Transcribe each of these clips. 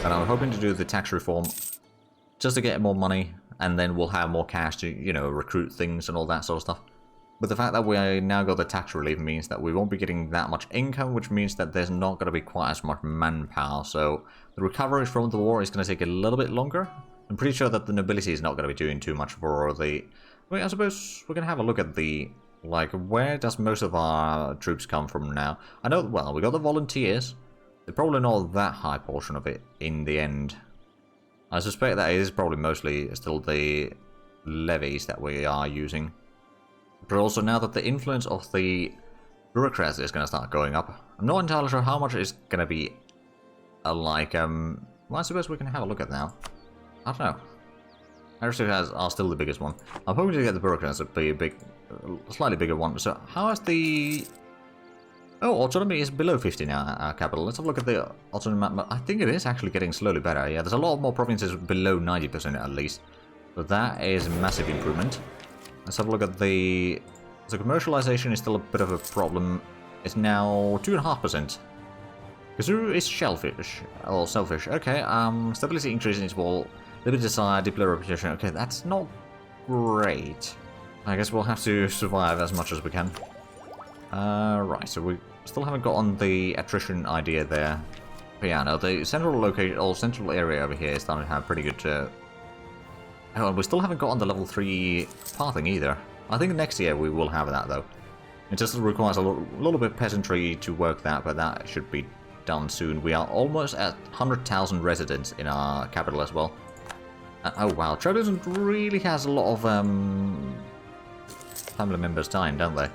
And I'm hoping to do the tax reform just to get more money, and then we'll have more cash to, you know, recruit things and all that sort of stuff. But the fact that we now got the tax relief means that we won't be getting that much income, which means that there's not going to be quite as much manpower. So the recovery from the war is going to take a little bit longer. I'm pretty sure that the nobility is not going to be doing too much for the... Wait, I suppose we're going to have a look at the... Like, where does most of our troops come from now? I know, well, we got the volunteers. They're probably not that high portion of it in the end. I suspect that it is probably mostly still the levies that we are using. But also now that the influence of the bureaucrats is going to start going up, I'm not entirely sure how much it's going to be well, I suppose we can have a look at now. I don't know. Aristocrats are still the biggest one. I'm hoping to get the bureaucrats to be a slightly bigger one. So how is the... Oh, autonomy is below 50 now, our capital. Let's have a look at the autonomy map. I think it is actually getting slowly better. Yeah, there's a lot more provinces below 90% at least. So that is a massive improvement. Let's have a look at the... So commercialization is still a bit of a problem. It's now 2.5%. Kazoo is shellfish, or selfish. Okay, stability increasing its wall. Liberty desire, diplomatic reputation. Okay, that's not great. I guess we'll have to survive as much as we can. Right, so we still haven't gotten the attrition idea there. But yeah, no, the central location, or central area over here is starting to have pretty good... Oh, and we still haven't gotten the level 3 pathing either. I think next year we will have that though. It just requires a little bit of peasantry to work that, but that should be done soon. We are almost at 100,000 residents in our capital as well. Oh wow, Trebizond really has a lot of family members dying, don't they?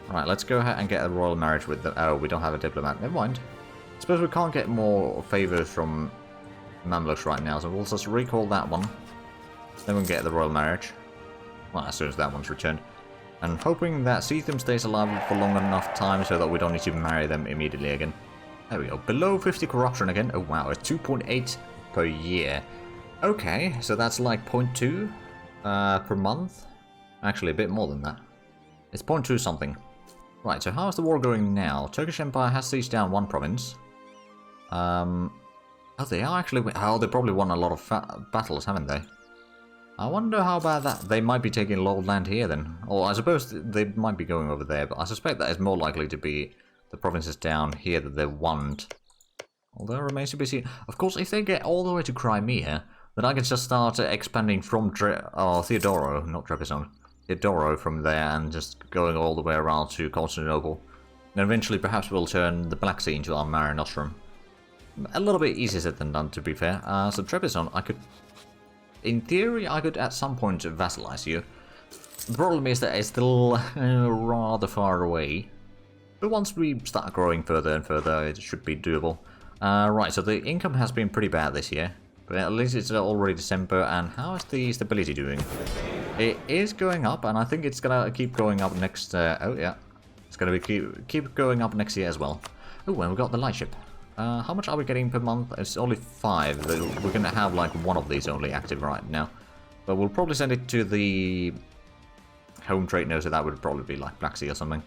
Alright, let's go ahead and get a royal marriage with them. Oh, we don't have a diplomat. Never mind. I suppose we can't get more favors from Mamluks right now, so we'll just recall that one. Then we'll get the royal marriage. Well, as soon as that one's returned. And hoping that Seatham stays alive for long enough time so that we don't need to marry them immediately again. There we go. Below 50 corruption again. Oh wow, it's 2.8 per year. Okay, so that's like 0.2 per month. Actually, a bit more than that. It's 0.2 something. Right, so how is the war going now? Turkish Empire has sieged down one province. Oh, they are actually... Oh, they probably won a lot of battles, haven't they? I wonder how about that. They might be taking a lot of land here then. Or I suppose they might be going over there, but I suspect that is more likely to be the provinces down here that they want. Although it remains to be seen. Of course, if they get all the way to Crimea, then I can just start expanding from Theodoro, not Trebizond. Theodoro from there and just going all the way around to Constantinople. And eventually perhaps we'll turn the Black Sea into our Mare Nostrum. A little bit easier said than done, to be fair. So Trebizond, I could... In theory, I could at some point vassalize you. The problem is that it's still rather far away. But once we start growing further and further, it should be doable. Right, so the income has been pretty bad this year. But at least it's already December, and how is the stability doing? It is going up, and I think it's gonna keep going up next... oh yeah, it's gonna be keep going up next year as well. Oh, and we got the lightship. How much are we getting per month? It's only 5. We're gonna have like one of these only active right now. But we'll probably send it to the home trade node, so that would probably be like Black Sea or something.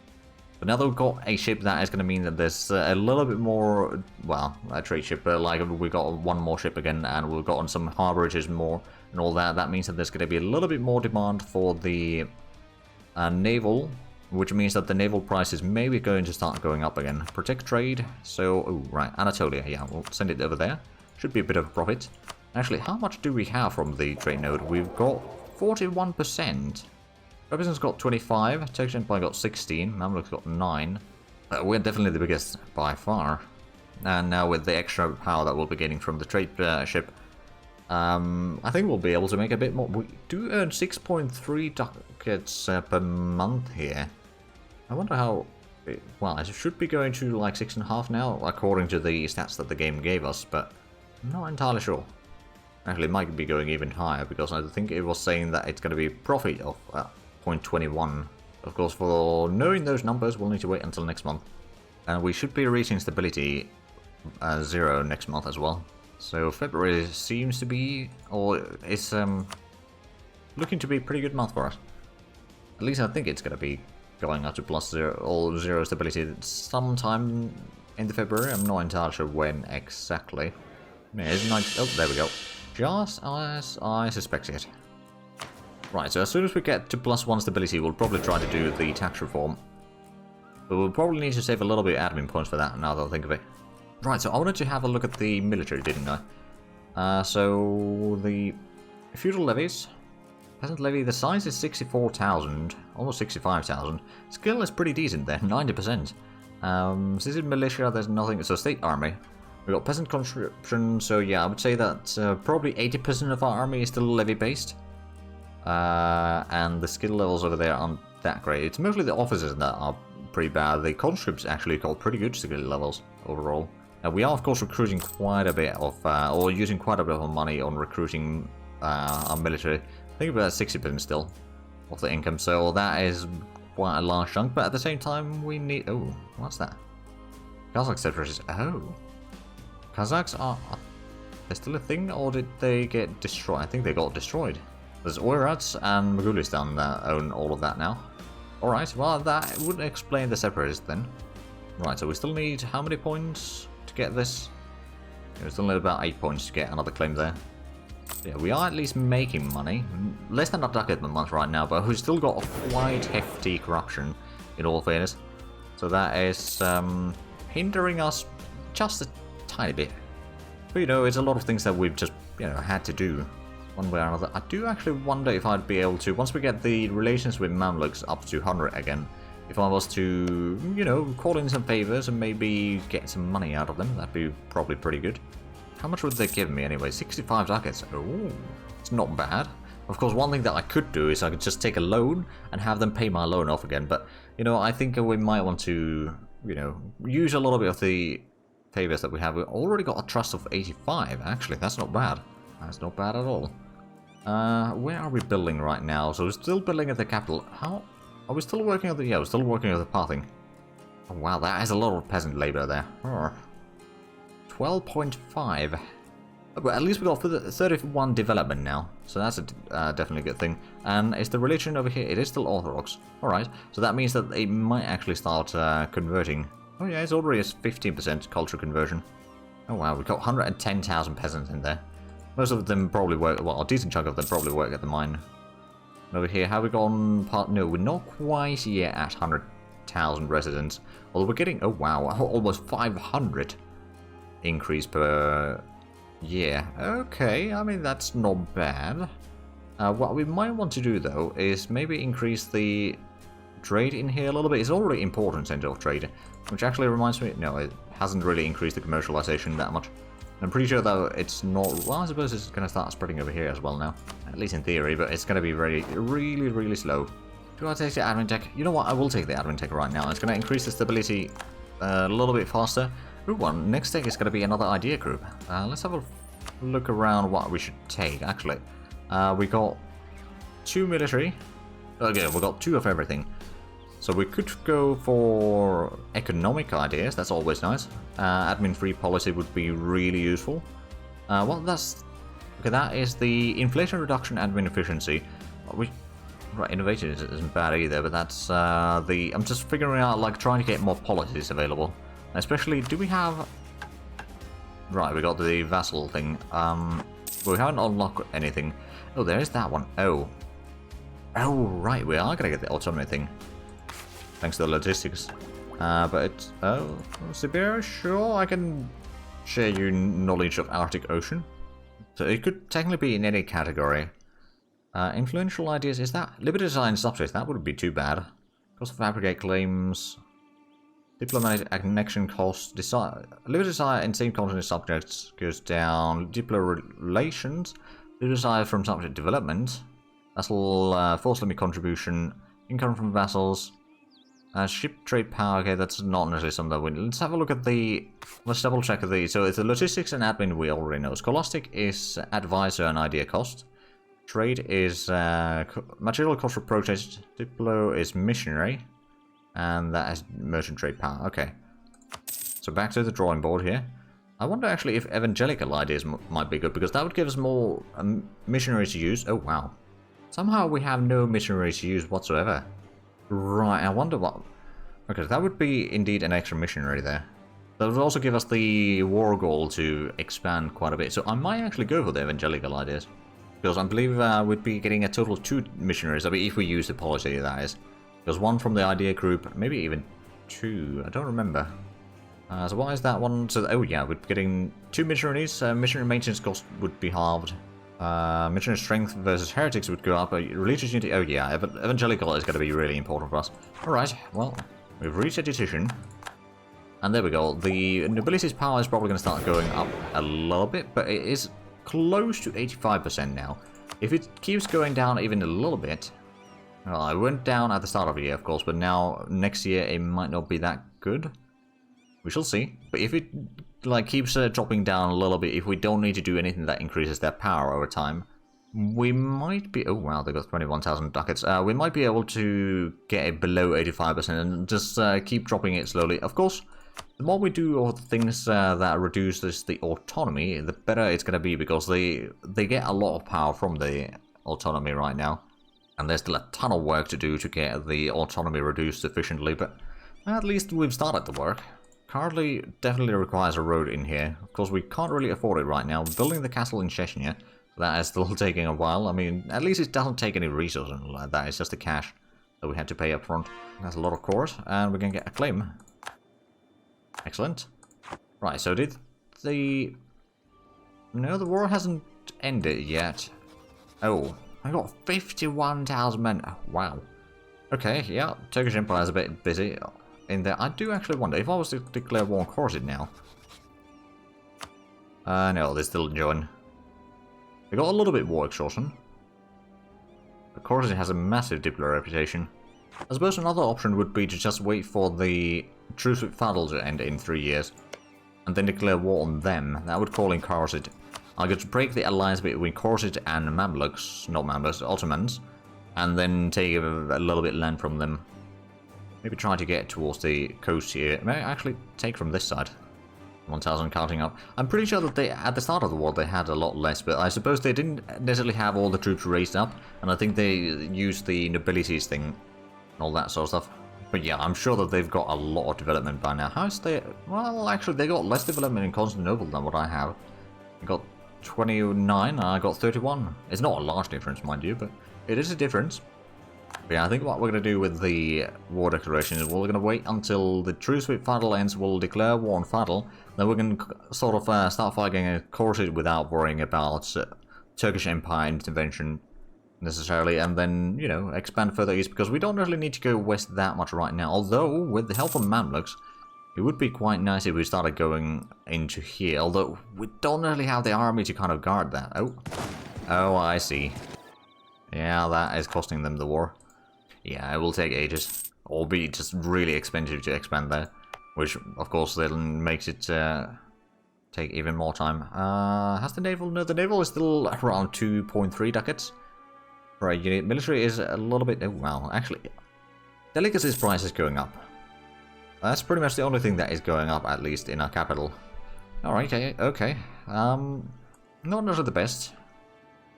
But now that we've got a ship, that is going to mean that there's a little bit more, well, a trade ship, but like we got one more ship again, and we've gotten some harborages more and all that. That means that there's going to be a little bit more demand for the naval, which means that the naval prices may be going to start going up again. Protect trade, so, oh, right, Anatolia, yeah, we'll send it over there. Should be a bit of a profit. Actually, how much do we have from the trade node? We've got 41%. Trebizond's got 25, Turkish Empire got 16, Mamluk's got 9. We're definitely the biggest by far. And now with the extra power that we'll be getting from the trade ship, I think we'll be able to make a bit more. We do earn 6.3 ducats per month here. I wonder how... Well, it should be going to like 6.5 now, according to the stats that the game gave us, but I'm not entirely sure. Actually, it might be going even higher, because I think it was saying that it's going to be profit of 0.21. Of course, for knowing those numbers, we'll need to wait until next month. And we should be reaching stability 0 next month as well. So February seems to be, or it's looking to be a pretty good month for us. At least I think it's going to be going up to +0 or 0 stability sometime in the February. I'm not entirely sure when exactly. Yeah, it's nice. Oh, there we go. Just as I suspected. Right, so as soon as we get to +1 stability, we'll probably try to do the tax reform. But we'll probably need to save a little bit of admin points for that, now that I think of it. Right, so I wanted to have a look at the military, didn't I? So the feudal levies. Peasant levy, the size is 64,000, almost 65,000. Skill is pretty decent there, 90%. Citizen militia, there's nothing. So state army. We've got peasant conscription, so yeah, I would say that probably 80% of our army is still levy-based. And the skill levels over there aren't that great. It's mostly the officers that are pretty bad. The conscripts actually got pretty good skill levels overall. We are, of course, recruiting quite a bit of, or using quite a bit of money on recruiting our military. I think about 60% still of the income, so that is quite a large chunk, but at the same time we need... Oh, what's that? Kazakh separatists. Oh. Kazakhs are they still a thing, or did they get destroyed? I think they got destroyed. There's Oirats and Mogulistan that own all of that now. Alright, well that would explain the separatists then. Right, so we still need how many points to get this? Yeah, we still need about 8 points to get another claim there. Yeah, we are at least making money. Less than a ducat a month right now, but we've still got a quite hefty corruption, in all fairness. So that is hindering us just a tiny bit. But you know, it's a lot of things that we've just, you know, had to do one way or another. I do actually wonder if I'd be able to, once we get the relations with Mamluks up to 100 again, if I was to, you know, call in some favors and maybe get some money out of them, that'd be probably pretty good. How much would they give me anyway? 65 ducats. Oh, it's not bad. Of course, one thing that I could do is I could just take a loan and have them pay my loan off again. But, you know, I think we might want to, you know, use a little bit of the favors that we have. We've already got a trust of 85, actually. That's not bad. That's not bad at all. Where are we building right now? So we're still building at the capital. How? Are we still working on the... Yeah, we're still working on the pathing. Oh, wow, that is a lot of peasant labor there. 12.5. But at least we got 31 development now, so that's a definitely a good thing. And is the religion over here? It is still Orthodox. Alright, so that means that it might actually start converting. Oh yeah, it's already a 15% culture conversion. Oh wow, we've got 110,000 peasants in there. Most of them probably work, well, a decent chunk of them probably work at the mine. And over here, have we gone part? No, we're not quite yet at 100,000 residents. Although we're getting, oh wow, almost 500 increase per year. Okay, I mean, that's not bad. What we might want to do, though, is maybe increase the trade in here a little bit. It's already important center of trade, which actually reminds me, no, it hasn't really increased the commercialization that much. I'm pretty sure, though, it's not... Well, I suppose it's going to start spreading over here as well now. At least in theory, but it's going to be really slow. Do I take the admin tech? You know what, I will take the admin tech right now. It's going to increase the stability a little bit faster. Ooh, next tech is going to be another idea group. Let's have a look around what we should take, actually. We got 2 military. Okay, we got 2 of everything. So we could go for economic ideas, that's always nice. Admin-free policy would be really useful. Well, that's... Okay, that is the inflation reduction admin efficiency. Right, innovation isn't bad either, but that's the... I'm just figuring out, like, trying to get more policies available. Especially, do we have... Right, we got the vassal thing. We haven't unlocked anything. Oh, there is that one. Oh, right, we are going to get the autonomy thing. Thanks to the logistics. But it's... Oh, Siberia? Sure, I can share you knowledge of Arctic Ocean. So it could technically be in any category. Influential ideas, is that... Liberty design subjects, that wouldn't be too bad. Cost of fabricate claims... Diplomatic connection cost... Liberty desire in same continent subjects goes down. Diplo relations... Liberty desire from subject development... Vassal force limit contribution... Income from vassals... ship trade power, okay, that's not necessarily something that we... Let's have a look at the... Let's double check the... So it's the logistics and admin we already know. Scholastic is advisor and idea cost. Trade is material cost for protest. Diplo is missionary. And that is merchant trade power. Okay. So back to the drawing board here. I wonder actually if evangelical ideas might be good, because that would give us more missionaries to use. Oh, wow. Somehow we have no missionaries to use whatsoever. Right, I wonder what... Okay, that would be indeed an extra missionary there. That would also give us the war goal to expand quite a bit. So I might actually go for the evangelical ideas. Because I believe we'd be getting a total of 2 missionaries. I mean, if we use the policy, that is. There's 1 from the idea group, maybe even 2. I don't remember. So why is that one? So, oh yeah, we're getting 2 missionaries. Missionary maintenance cost would be halved. Missionary strength versus heretics would go up. Religious unity, oh yeah, evangelical is going to be really important for us. Alright, well, we've reached a decision. And there we go. The nobility's power is probably going to start going up a little bit, but it is close to 85% now. If it keeps going down even a little bit... Well, I went down at the start of the year, of course, but now, next year, it might not be that good. We shall see. But if it keeps dropping down a little bit, if we don't need to do anything that increases their power over time, we might be... Oh, wow, they got 21,000 ducats. We might be able to get it below 85% and just keep dropping it slowly. Of course... The more we do all the things that reduces the autonomy, the better it's going to be, because they get a lot of power from the autonomy right now. And there's still a ton of work to do to get the autonomy reduced sufficiently, but at least we've started the work. Currently, definitely requires a road in here. Of course, we can't really afford it right now. Building the castle in Chechnya, that is still taking a while. I mean, at least it doesn't take any resources like that. It's just the cash that we had to pay up front. That's a lot of cores, and we're going to get a claim. Excellent. Right, so did the... No, the war hasn't ended yet. Oh, I got 51,000 men. Oh, wow. Okay, yeah, Turkish Empire is a bit busy in there. I do actually wonder if I was to declare war on Khorasan now. No, they're still enjoying. They got a little bit war exhaustion. But Khorasan has a massive diplomatic reputation. I suppose another option would be to just wait for the truce with Fadl to end in 3 years, and then declare war on them. That would call in Khorasan. I could break the alliance between Khorasan and Mamluks, not Mamluks, Ottomans, and then take a little bit of land from them. Maybe try to get towards the coast here. Maybe actually take from this side. 1,000 counting up. I'm pretty sure that they, at the start of the war, they had a lot less, but I suppose they didn't necessarily have all the troops raised up, and I think they used the nobilities thing, and all that sort of stuff. But yeah, I'm sure that they've got a lot of development by now. How's they... Well, actually, they got less development in Constantinople than what I have. I got 29, and I got 31. It's not a large difference, mind you, but it is a difference. But yeah, I think what we're going to do with the war declaration is we're going to wait until the truce with Fadl ends. We'll declare war on Fadl. Then we can sort of start fighting a Khorasan without worrying about Turkish Empire intervention necessarily, and then, you know, expand further east, because we don't really need to go west that much right now. Although, with the help of Mamluks, it would be quite nice if we started going into here. Although, we don't really have the army to kind of guard that. Oh, I see. Yeah, that is costing them the war. Yeah, it will take ages. Or be just really expensive to expand there. Which, of course, then makes it take even more time. Has the naval... No, the naval is still around 2.3 ducats per unit. Military is a little bit... Oh, well, actually... Delicacies price is going up. That's pretty much the only thing that is going up, at least in our capital. Alright, okay. Not necessarily the best.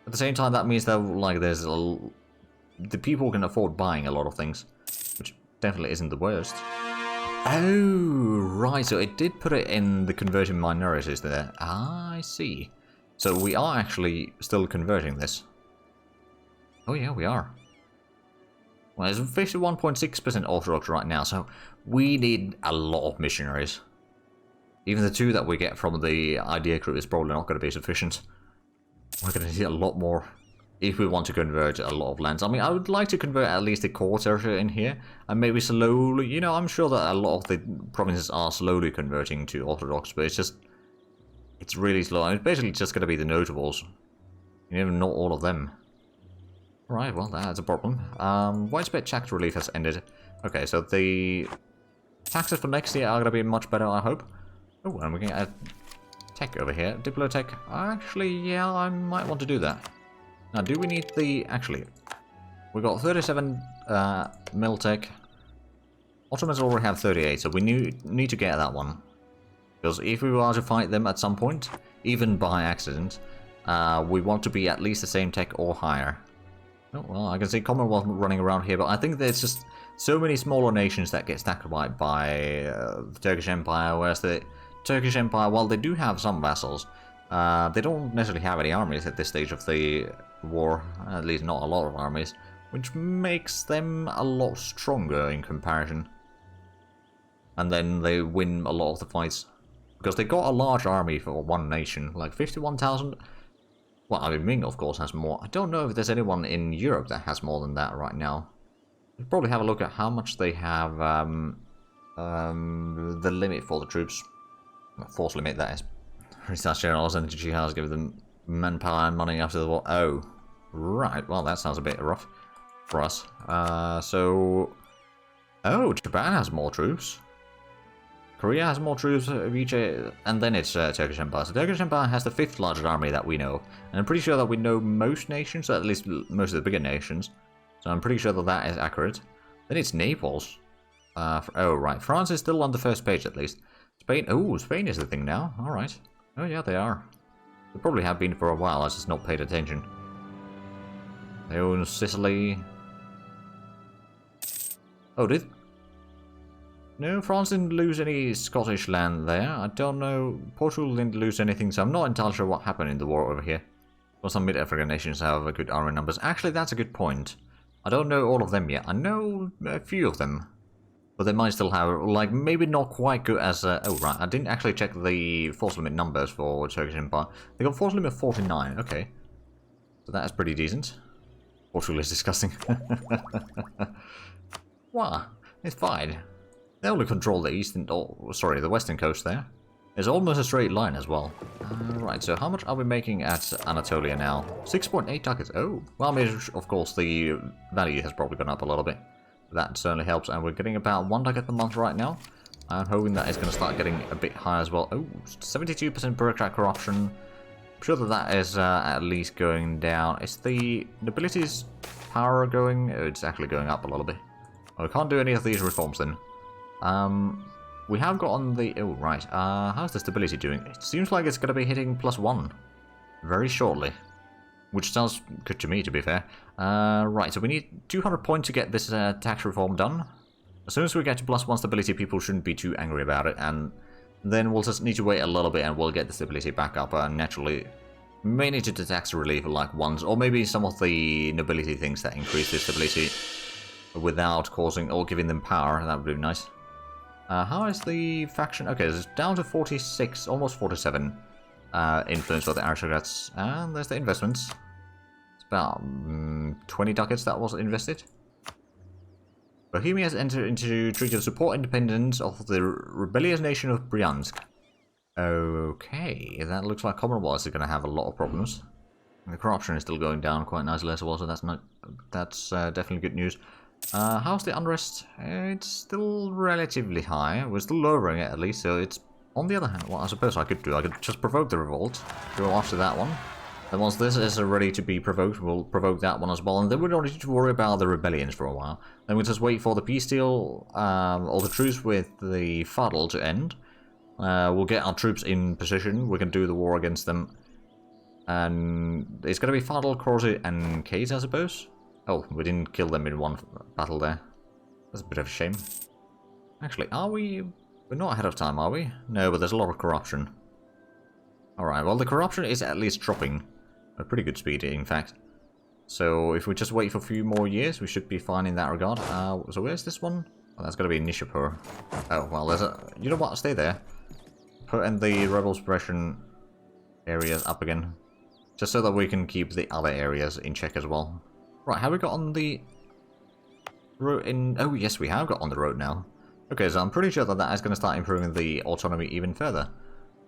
At the same time, that means that, like, there's the people can afford buying a lot of things, which definitely isn't the worst. Oh, right, so it did put it in the converting minorities there. Ah, I see. So we are actually still converting this. Oh yeah, we are. Well, it's 51.6% Orthodox right now, so we need a lot of missionaries. Even the 2 that we get from the idea group is probably not going to be sufficient. We're going to need a lot more if we want to convert a lot of lands. I mean, I would like to convert at least the core territory in here, and maybe slowly, you know, I'm sure that a lot of the provinces are slowly converting to Orthodox, but it's just, it's really slow. It's basically just going to be the notables. You know, not all of them. Right, well, that's a problem. Widespread tax relief has ended. Okay, so the taxes for next year are going to be much better, I hope. Oh, and we're going to add tech over here. Diplotech. Actually, yeah, I might want to do that. Now, do we need the... Actually, we got 37 Miltech. Ottomans already have 38, so we need to get that one. Because if we were to fight them at some point, even by accident, we want to be at least the same tech or higher. Oh, well, I can see Commonwealth running around here, but I think there's just so many smaller nations that get stacked by the Turkish Empire, whereas the Turkish Empire, while they do have some vassals, they don't necessarily have any armies at this stage of the war, at least not a lot of armies, which makes them a lot stronger in comparison. And then they win a lot of the fights, because they got a large army for one nation, like 51,000. Well, I mean, Ming, of course, has more. I don't know if there's anyone in Europe that has more than that right now. We'll probably have a look at how much they have, the limit for the troops. Force limit, that is. Research generals and jihads give them manpower and money after the war. Oh, right. Well, that sounds a bit rough for us. Oh, Japan has more troops. Korea has more troops, and then it's Turkish Empire. So Turkish Empire has the 5th largest army that we know. And I'm pretty sure that we know most nations, or at least most of the bigger nations. So I'm pretty sure that that is accurate. Then it's Naples. Oh, right. France is still on the first page, at least. Spain. Oh, Spain is the thing now. Alright. Oh, yeah, they are. They probably have been for a while. I just not paid attention. They own Sicily. Oh, did... No, France didn't lose any Scottish land there. I don't know. Portugal didn't lose anything, so I'm not entirely sure what happened in the war over here. Well, some mid-African nations have good army numbers. Actually, that's a good point. I don't know all of them yet. I know a few of them. But they might still have, like, maybe not quite good as... oh, right. I didn't actually check the force limit numbers for Turkish Empire. They got force limit 49. Okay. So that is pretty decent. Portugal is disgusting. Wow. It's fine. They only control the eastern, the western coast there. It's almost a straight line as well. Right, so how much are we making at Anatolia now? 6.8 ducats. Oh, well, I mean, of course, the value has probably gone up a little bit. That certainly helps, and we're getting about 1 ducat per month right now. I'm hoping that it's going to start getting a bit higher as well. Oh, 72% bureaucrat corruption. I'm sure that that is at least going down. Is the nobility's power going? Oh, it's actually going up a little bit. Well, we can't do any of these reforms then. We have got on the... Oh, right. How's the stability doing? It seems like it's going to be hitting +1 very shortly. Which sounds good to me, to be fair. Right, so we need 200 points to get this tax reform done. As soon as we get to +1 stability, people shouldn't be too angry about it. And then we'll just need to wait a little bit and we'll get the stability back up. And naturally, may need to do tax relief like once. Or maybe some of the nobility things that increase the stability without causing or giving them power. That would be nice. How is the faction? Okay, it's down to 46, almost 47 influence for the aristocrats. And there's the investments. It's about 20 ducats that was invested. Bohemia has entered into treaty to support independence of the rebellious nation of Bryansk. Okay, that looks like Commonwealth is going to have a lot of problems. And the corruption is still going down quite nicely as well, so that's definitely good news. How's the unrest? It's still relatively high. We're still lowering it at least, so it's... On the other hand, what I suppose I could do, I could just provoke the revolt, go after that one. Then once this is ready to be provoked, we'll provoke that one as well, and then we don't need to worry about the rebellions for a while. Then we'll just wait for the peace deal, or the truce with the Fadl to end. We'll get our troops in position, we can do the war against them. And it's going to be Fadl, Corsi, and Kate, I suppose. Oh, we didn't kill them in one battle there. That's a bit of a shame. Actually, are we... We're not ahead of time, are we? No, but there's a lot of corruption. Alright, well the corruption is at least dropping. A pretty good speed, in fact. So if we just wait for a few more years, we should be fine in that regard. So where's this one? Oh, that's got to be Nishapur. Oh, well, there's a... You know what? Stay there. Put the rebel suppression areas up again. Just so that we can keep the other areas in check as well. Right, have we got on the road in... Oh, yes, we have got on the road now. Okay, so I'm pretty sure that that is going to start improving the autonomy even further.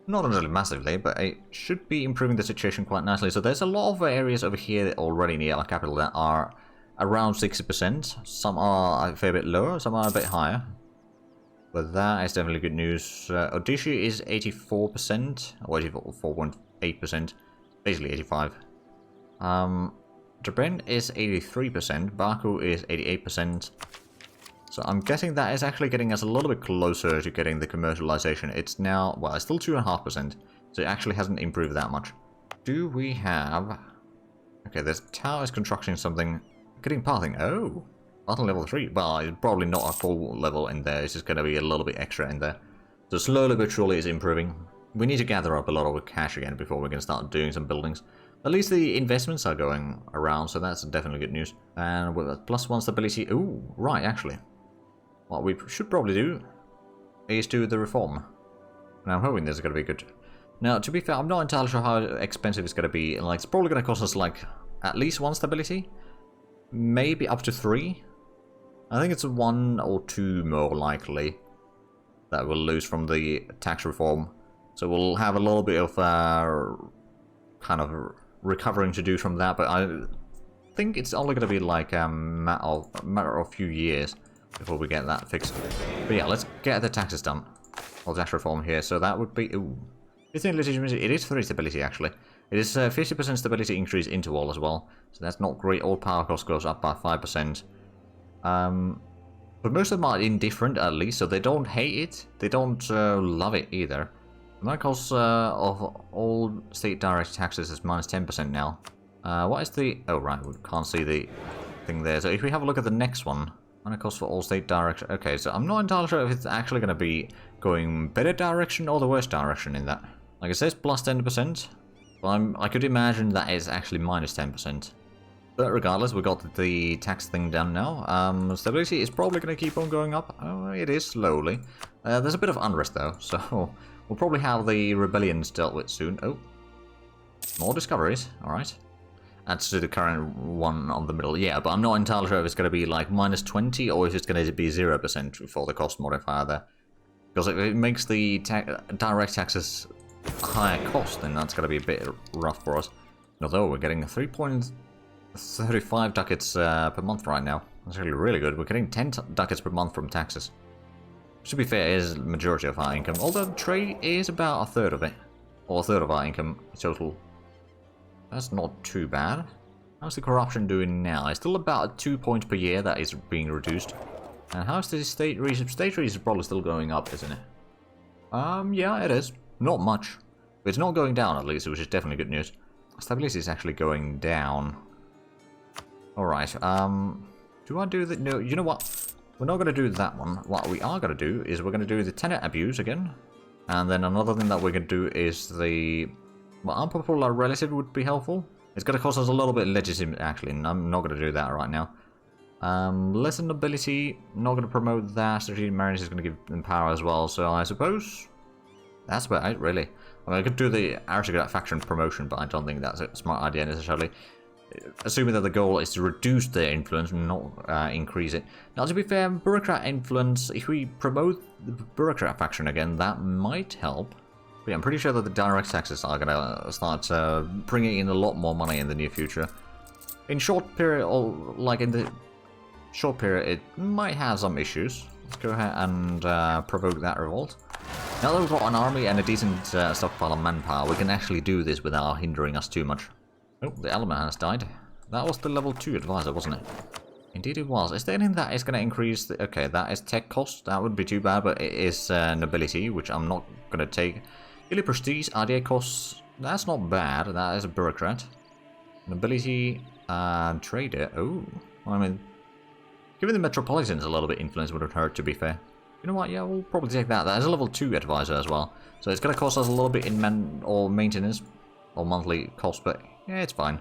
Not really massively, but it should be improving the situation quite nicely. So there's a lot of areas over here already near our capital that are around 60%. Some are a fair bit lower, some are a bit higher. But that is definitely good news. Odisha is 84%, or 84.8%, basically 85. Japan is 83%, Baku is 88%. So I'm guessing that is actually getting us a little bit closer to getting the commercialization. It's now, well, it's still 2.5%, so it actually hasn't improved that much. Do we have... Okay, this tower is constructing something. Getting pathing. Oh, button level 3. Well, it's probably not a full level in there. It's just going to be a little bit extra in there. So slowly but surely it's improving. We need to gather up a lot of cash again before we can start doing some buildings. At least the investments are going around, so that's definitely good news. And with a +1 stability... Ooh, right, actually. What we should probably do is do the reform. And I'm hoping this is going to be good. Now, to be fair, I'm not entirely sure how expensive it's going to be. Like, it's probably going to cost us, like, at least 1 stability. Maybe up to 3. I think it's 1 or 2 more likely that we'll lose from the tax reform. So we'll have a little bit of kind of recovering to do from that, but I think it's only going to be like a matter of a few years before we get that fixed. But yeah, let's get the taxes done. Or tax reform here, so that would be... Ooh. It is 3 stability, actually. It is 50% stability increase interval as well, so that's not great. All power cost goes up by 5%. But most of them are indifferent, at least, so they don't hate it. They don't love it either. My cost of all state direct taxes is -10% now. What is the... Oh, right, we can't see the thing there. So if we have a look at the next one, my cost for all state direct... Okay, so I'm not entirely sure if it's actually going to be going better direction or the worst direction in that. Like it says +10%, but I could imagine that is actually -10%. But regardless, we got the tax thing done now. Stability is probably going to keep on going up. Oh, it is slowly. There's a bit of unrest though, so we'll probably have the rebellions dealt with soon. Oh, more discoveries. All right. That's to the current one on the middle. Yeah, but I'm not entirely sure if it's going to be like -20 or if it's going to be 0% for the cost modifier there. Because if it makes the direct taxes a higher cost, then that's going to be a bit rough for us. Although we're getting 3.35 ducats per month right now. That's really good. We're getting 10 ducats per month from taxes. To be fair, it is the majority of our income. Although trade is about a third of it. Or a third of our income total. That's not too bad. How's the corruption doing now? It's still about 2 points per year that is being reduced. And how's the state research? State research is probably still going up, isn't it? Yeah, it is. Not much. But it's not going down, at least, which is definitely good news. Stability is actually going down. Alright, do I do the... No, you know what? We're not going to do that one. What we are going to do is we're going to do the tenant abuse again. And then another thing that we're going to do is the... Well, unpopular relative would be helpful. It's going to cost us a little bit legitimate, actually, and I'm not going to do that right now. Lesser nobility, not going to promote that. Strategic marriage is going to give them power as well, so I suppose that's about it, really. I mean, I could do the aristocrat faction promotion, but I don't think that's a smart idea necessarily. Assuming that the goal is to reduce their influence, not increase it. Now, to be fair, bureaucrat influence, if we promote the bureaucrat faction again, that might help. But yeah, I'm pretty sure that the direct taxes are going to start bringing in a lot more money in the near future. In short period, or like in the short period, it might have some issues. Let's go ahead and provoke that revolt. Now that we've got an army and a decent stockpile of manpower, we can actually do this without hindering us too much. Oh, the element has died. That was the level 2 advisor, wasn't it? Indeed it was. Is there anything that is going to increase the... Okay, that is tech cost. That would be too bad, but it is nobility, which I'm not going to take. Illy prestige, RDA costs. That's not bad. That is a bureaucrat. Nobility, trader. Oh, I mean... Giving the Metropolitans a little bit influence wouldn't hurt, to be fair. You know what, yeah, we'll probably take that. That is a level 2 advisor as well. So it's going to cost us a little bit in maintenance or monthly cost, but yeah, it's fine.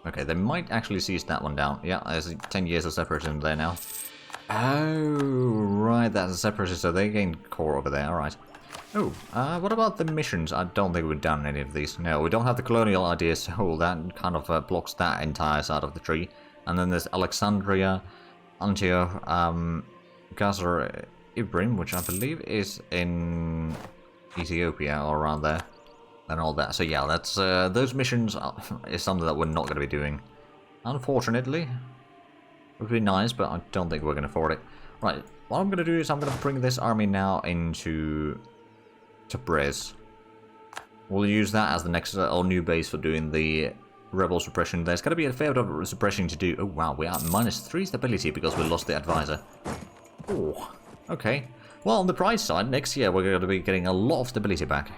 Okay, they might actually seize that one down. Yeah, there's 10 years of separatism there now. Oh, right, that's a separatist, so they gained core over there, alright. Oh, what about the missions? I don't think we've done any of these. No, we don't have the colonial ideas, so that kind of blocks that entire side of the tree. And then there's Alexandria, Antioch, Gaza, Ibrim, which I believe is in Ethiopia or around there, and all that. So yeah, that's those missions is something that we're not going to be doing. Unfortunately, it would be nice, but I don't think we're going to afford it. Right, what I'm going to do is I'm going to bring this army now into Tabriz. We'll use that as the next new base for doing the rebel suppression. There's going to be a fair bit of suppression to do. Oh wow, we are -3 stability because we lost the advisor. Oh. Okay. Well, on the price side, next year we're going to be getting a lot of stability back.